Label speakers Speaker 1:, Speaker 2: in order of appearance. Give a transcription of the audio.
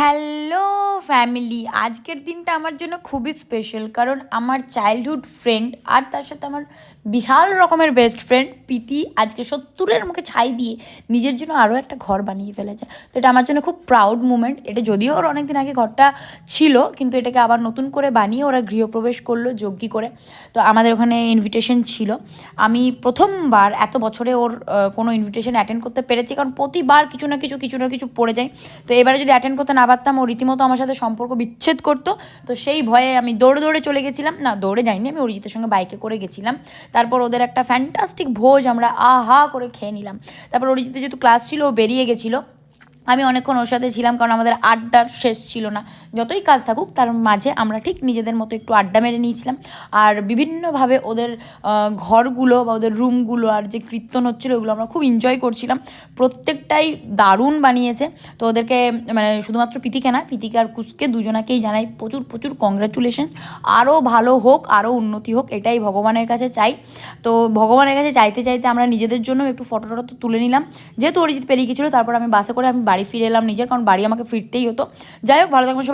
Speaker 1: Hello family, আজকের দিনটা আমার জন্য খুবই স্পেশাল, কারণ আমার চাইল্ডহুড ফ্রেন্ড আর তার সাথে আমার বিশাল রকমের বেস্ট ফ্রেন্ড প্রীতি আজকে 70-এর মুখে ছাই দিয়ে নিজের জন্য আরও একটা ঘর বানিয়ে ফেলেছে। তো এটা আমার জন্য খুব প্রাউড মুমেন্ট। এটা যদিও ওর অনেক দিন আগে ঘরটা ছিল, কিন্তু এটাকে আবার নতুন করে বানিয়ে ওরা গৃহপ্রবেশ করলো যজ্ঞি করে। তো আমাদের ওখানে ইনভিটেশন ছিল। আমি প্রথমবার এত বছরে ওর কোনো ইনভিটেশন অ্যাটেন্ড করতে পেরেছি, কারণ প্রতিবার কিছু না কিছু পড়ে যায়। তো এবারে যদি অ্যাটেন্ড করতে না পারতাম, ও রীতিমতো আমার সাথে সম্পর্ক বিচ্ছেদ করতো। তো সেই ভয়ে আমি দৌড়ে চলে গেছিলাম, না দৌড়ে যাইনি, আমি অরিজিতের সঙ্গে বাইকে করে গেছিলাম। তারপর ওদের একটা ফ্যান্টাস্টিক ভোজ আমরা আহা করে খেয়ে নিলাম। তারপর অরিজিতের যেহেতু ক্লাস ছিল, ও বেরিয়ে গেছিলো। আমি অনেকক্ষণ ওর সাথে ছিলাম, কারণ আমাদের আড্ডার শেষ ছিল না। যতই কাজ থাকুক তার মাঝে আমরা ঠিক নিজেদের মতো একটু আড্ডা মেরে নিয়েছিলাম। আর বিভিন্নভাবে ওদের ঘরগুলো বা ওদের রুমগুলো আর যে কীর্তন হচ্ছিলো ওগুলো আমরা খুব এনজয় করছিলাম। প্রত্যেকটাই দারুণ বানিয়েছে। তো ওদেরকে মানে শুধুমাত্র প্রীতিকে না, প্রীতিকে আর কুসকে দুজনাকেই জানাই প্রচুর প্রচুর কংগ্রাচুলেশন। আরও ভালো হোক, আরও উন্নতি হোক, এটাই ভগবানের কাছে চাই। তো ভগবানের কাছে চাইতে চাইতে আমরা নিজেদের জন্য একটু ফটো টটো তো তুলে নিলাম। যেহেতু অরিজিৎ পেরিয়ে গেছিলো, তারপর আমি বাসে করে আমি বাড়ি ফিরে এলাম নিজের, কারণ বাড়ি আমাকে ফিরতেই হতো। যাই হোক, ভালো থাকবেন সবাই।